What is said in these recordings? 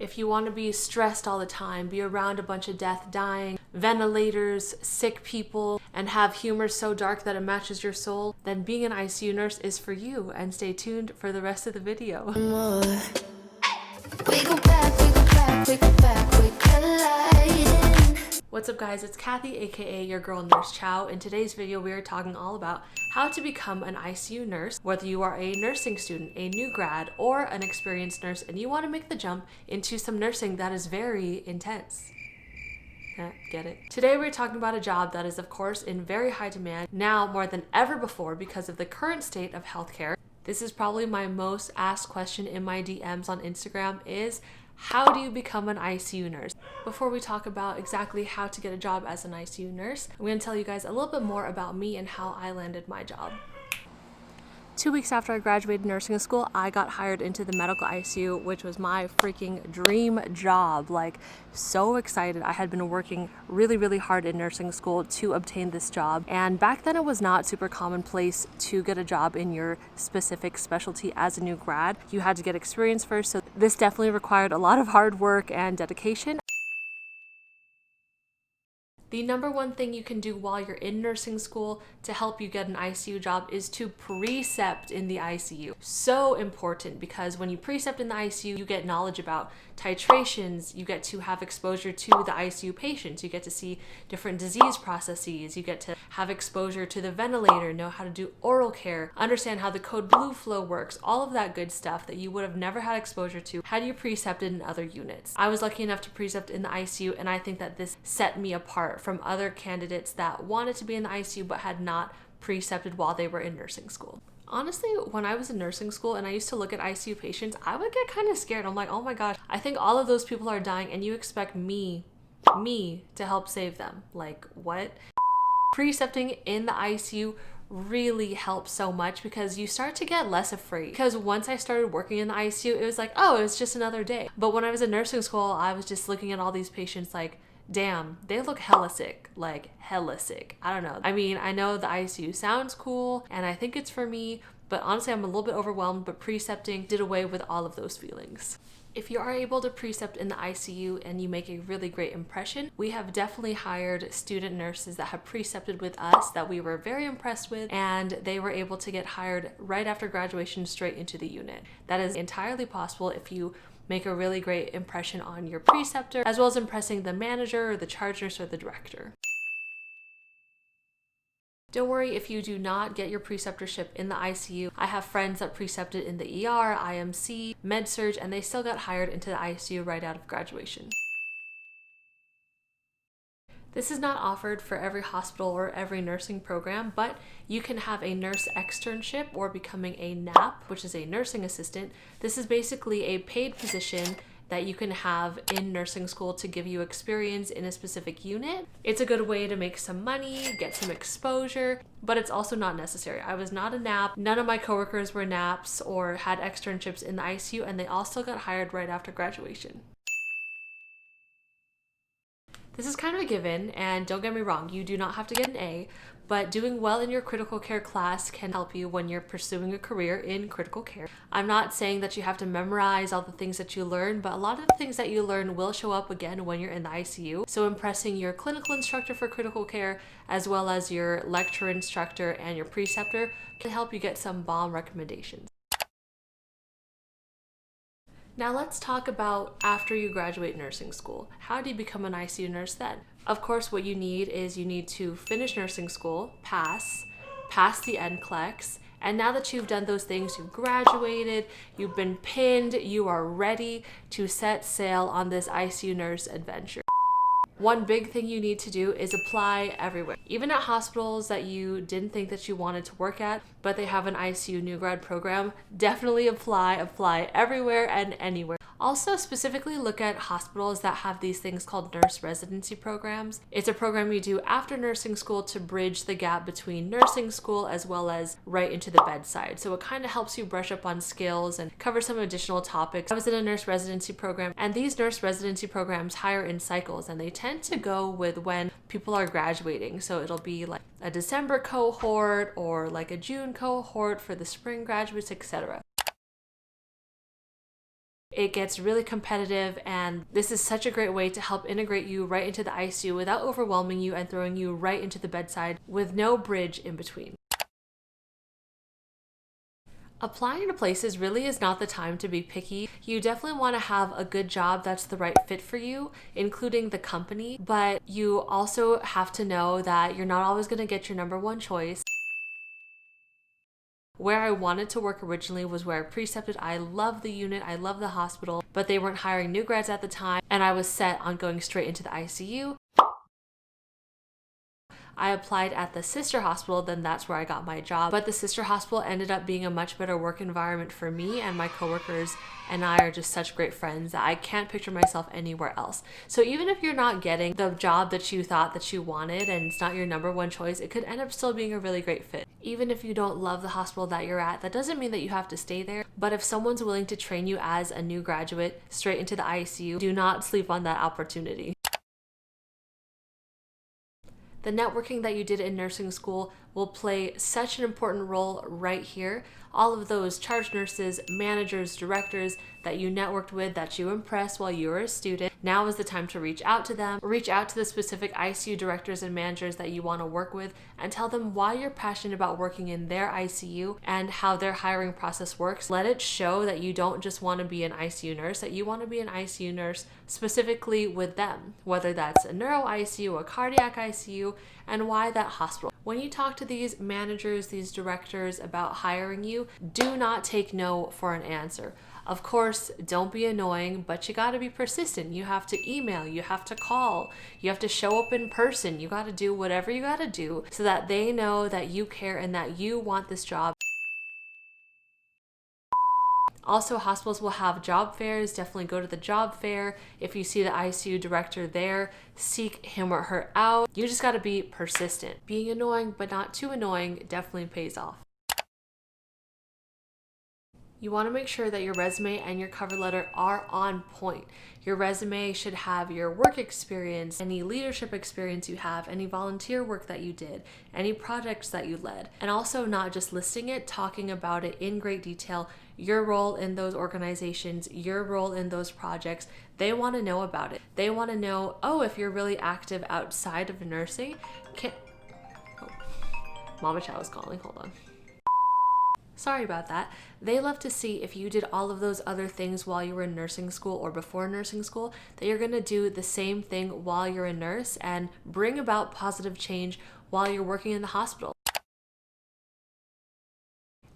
If you want to be stressed all the time, be around a bunch of death, dying, ventilators, sick people, and have humor so dark that it matches your soul, then being an ICU nurse is for you, and stay tuned for the rest of the video. What's up guys, it's Kathy aka your girl Nurse Chao. In today's video we are talking all about how to become an ICU nurse, whether you are a nursing student, a new grad, or an experienced nurse and you want to make the jump into some nursing that is very intense. Get it? Today we're talking about a job that is of course in very high demand now more than ever before because of the current state of healthcare. This is probably my most asked question in my DMs on Instagram is, how do you become an ICU nurse? Before we talk about exactly how to get a job as an ICU nurse, I'm going to tell you guys a little bit more about me and how I landed my job. 2 weeks after I graduated nursing school, I got hired into the medical ICU, which was my freaking dream job. Like, so excited. I had been working really hard in nursing school to obtain this job. And back then it was not super commonplace to get a job in your specific specialty as a new grad. You had to get experience first. So this definitely required a lot of hard work and dedication. The number one thing you can do while you're in nursing school to help you get an ICU job is to precept in the ICU. So important, because when you precept in the ICU, you get knowledge about titrations, you get to have exposure to the ICU patients, you get to see different disease processes, you get to have exposure to the ventilator, know how to do oral care, understand how the code blue flow works, all of that good stuff that you would have never had exposure to had you precepted in other units. I was lucky enough to precept in the ICU, and I think that this set me apart from other candidates that wanted to be in the ICU but had not precepted while they were in nursing school. Honestly, when I was in nursing school and I used to look at ICU patients, I would get kind of scared. I'm like, oh my gosh, I think all of those people are dying and you expect me to help save them. Like, what? Precepting in the ICU really helps so much because you start to get less afraid. Because once I started working in the ICU, it was like, oh, it's just another day. But when I was in nursing school, I was just looking at all these patients like, damn, they look hella sick, like hella sick. I don't know. I mean, I know the ICU sounds cool and I think it's for me, but honestly, I'm a little bit overwhelmed, but precepting did away with all of those feelings. If you are able to precept in the ICU and you make a really great impression, we have definitely hired student nurses that have precepted with us that we were very impressed with, and they were able to get hired right after graduation straight into the unit. That is entirely possible if you make a really great impression on your preceptor, as well as impressing the manager or the charge nurse or the director. Don't worry if you do not get your preceptorship in the ICU. I have friends that precepted in the ER, IMC, med-surg, and they still got hired into the ICU right out of graduation. This is not offered for every hospital or every nursing program, but you can have a nurse externship or becoming a NAP, which is a nursing assistant. This is basically a paid position that you can have in nursing school to give you experience in a specific unit. It's a good way to make some money, get some exposure, but it's also not necessary. I was not a NAP. None of my coworkers were NAPs or had externships in the ICU, and they all still got hired right after graduation. This is kind of a given, and don't get me wrong, you do not have to get an A, but doing well in your critical care class can help you when you're pursuing a career in critical care. I'm not saying that you have to memorize all the things that you learn, but a lot of the things that you learn will show up again when you're in the ICU. So impressing your clinical instructor for critical care, as well as your lecture instructor and your preceptor, can help you get some bomb recommendations. Now let's talk about after you graduate nursing school. How do you become an ICU nurse then? Of course, what you need is you need to finish nursing school, pass the NCLEX, and now that you've done those things, you've graduated, you've been pinned, you are ready to set sail on this ICU nurse adventure. One big thing you need to do is apply everywhere. Even at hospitals that you didn't think that you wanted to work at, but they have an ICU new grad program, definitely apply everywhere and anywhere. Also, specifically look at hospitals that have these things called nurse residency programs. It's a program you do after nursing school to bridge the gap between nursing school as well as right into the bedside. So it kind of helps you brush up on skills and cover some additional topics. I was in a nurse residency program, and these nurse residency programs hire in cycles, and they tend to go with when people are graduating. So it'll be like a December cohort or like a June cohort for the spring graduates, etc. It gets really competitive, and this is such a great way to help integrate you right into the ICU without overwhelming you and throwing you right into the bedside with no bridge in between. Applying to places really is not the time to be picky. You definitely want to have a good job that's the right fit for you, including the company, but you also have to know that you're not always going to get your number one choice. Where I wanted to work originally was where I precepted. I love the unit, I love the hospital, but they weren't hiring new grads at the time, and I was set on going straight into the ICU. I applied at the sister hospital, then that's where I got my job. But the sister hospital ended up being a much better work environment for me, and my coworkers and I are just such great friends that I can't picture myself anywhere else. So even if you're not getting the job that you thought that you wanted and it's not your number one choice, it could end up still being a really great fit. Even if you don't love the hospital that you're at, that doesn't mean that you have to stay there. But if someone's willing to train you as a new graduate straight into the ICU, do not sleep on that opportunity. The networking that you did in nursing school will play such an important role right here. All of those charge nurses, managers, directors that you networked with, that you impressed while you were a student, now is the time to reach out to them. Reach out to the specific ICU directors and managers that you want to work with and tell them why you're passionate about working in their ICU and how their hiring process works. Let it show that you don't just want to be an ICU nurse, that you want to be an ICU nurse specifically with them, whether that's a neuro ICU, a cardiac ICU, and why that hospital. When you talk to these managers, these directors about hiring you, do not take no for an answer. Of course, don't be annoying, but you gotta be persistent. You have to email, you have to call, you have to show up in person. You gotta do whatever you gotta do so that they know that you care and that you want this job. Also, hospitals will have job fairs. Definitely go to the job fair. If you see the ICU director there, seek him or her out. You just gotta be persistent. Being annoying, but not too annoying, definitely pays off. You want to make sure that your resume and your cover letter are on point. Your resume should have your work experience, any leadership experience you have, any volunteer work that you did, any projects that you led, and also not just listing it, talking about it in great detail, your role in those organizations, your role in those projects. They want to know about it. They want to know, oh, if you're really active outside of nursing, Mama Chao is calling, hold on. Sorry about that. They love to see if you did all of those other things while you were in nursing school or before nursing school, that you're going to do the same thing while you're a nurse and bring about positive change while you're working in the hospital.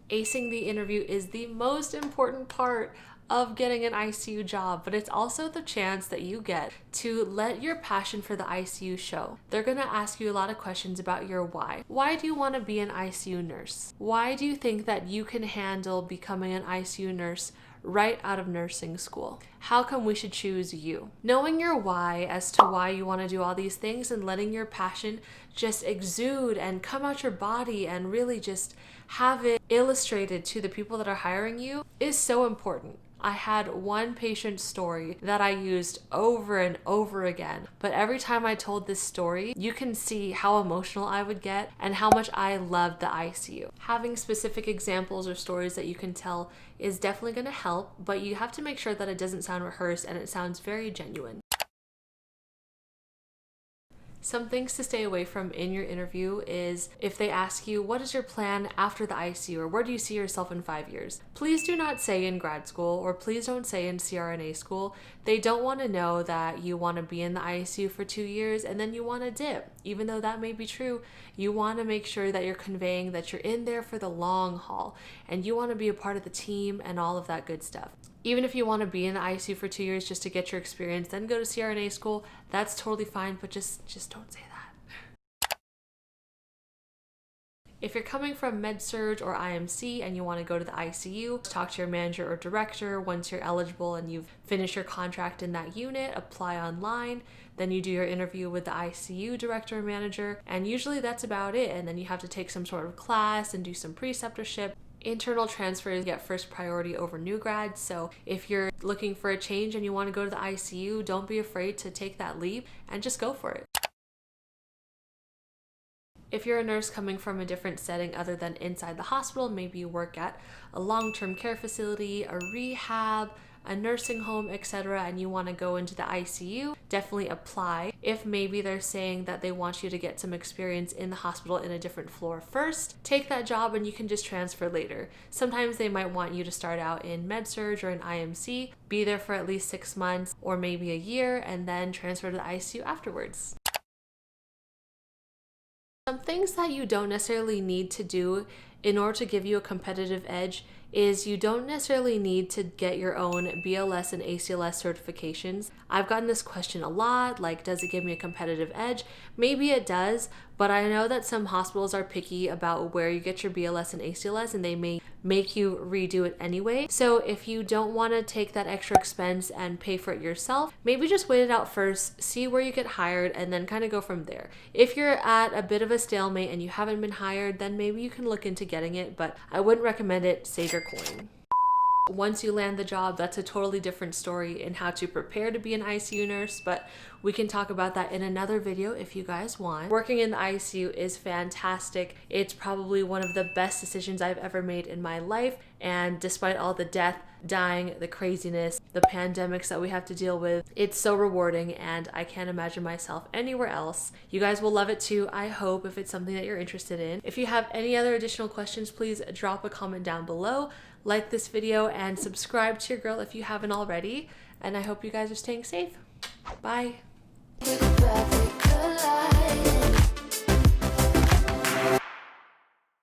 Acing the interview is the most important part of getting an ICU job, but it's also the chance that you get to let your passion for the ICU show. They're gonna ask you a lot of questions about your why. Why do you want to be an ICU nurse? Why do you think that you can handle becoming an ICU nurse right out of nursing school? How come we should choose you? Knowing your why as to why you want to do all these things and letting your passion just exude and come out your body and really just have it illustrated to the people that are hiring you is so important. I had one patient story that I used over and over again, but every time I told this story, you can see how emotional I would get and how much I loved the ICU. Having specific examples or stories that you can tell is definitely going to help, but you have to make sure that it doesn't sound rehearsed and it sounds very genuine. Some things to stay away from in your interview is if they ask you, what is your plan after the ICU, or where do you see yourself in 5 years? Please do not say in grad school, or please don't say in CRNA school. They don't want to know that you want to be in the ICU for 2 years and then you want to dip. Even though that may be true, you want to make sure that you're conveying that you're in there for the long haul and you want to be a part of the team and all of that good stuff. Even if you want to be in the ICU for 2 years just to get your experience, then go to CRNA school, that's totally fine, but just don't say that. If you're coming from med-surg or IMC and you want to go to the ICU, talk to your manager or director. Once you're eligible and you've finished your contract in that unit, apply online. Then you do your interview with the ICU director or manager, and usually that's about it. And then you have to take some sort of class and do some preceptorship. Internal transfers get first priority over new grads, so if you're looking for a change and you want to go to the ICU, don't be afraid to take that leap and just go for it. If you're a nurse coming from a different setting other than inside the hospital, maybe you work at a long-term care facility, a rehab, a nursing home, etc., and you want to go into the ICU, definitely apply. If maybe they're saying that they want you to get some experience in the hospital in a different floor first, take that job and you can just transfer later. Sometimes they might want you to start out in med-surg or in IMC, be there for at least 6 months or maybe a year, and then transfer to the ICU afterwards. Some things that you don't necessarily need to do in order to give you a competitive edge is you don't necessarily need to get your own BLS and ACLS certifications. I've gotten this question a lot, like, does it give me a competitive edge? Maybe it does, but I know that some hospitals are picky about where you get your BLS and ACLS, and they may make you redo it anyway. So if you don't want to take that extra expense and pay for it yourself, maybe just wait it out first, see where you get hired, and then kind of go from there. If you're at a bit of a stalemate and you haven't been hired, then maybe you can look into getting it, but I wouldn't recommend it. Save your coin. Once you land the job, that's a totally different story in how to prepare to be an ICU nurse, but we can talk about that in another video if you guys want. Working in the ICU is fantastic. It's probably one of the best decisions I've ever made in my life, and despite all the death, dying, the craziness, the pandemics that we have to deal with, it's so rewarding and I can't imagine myself anywhere else. You guys will love it too, I hope, if it's something that you're interested in. If you have any other additional questions, please drop a comment down below, like this video, and subscribe to your girl if you haven't already. And I hope you guys are staying safe. Bye.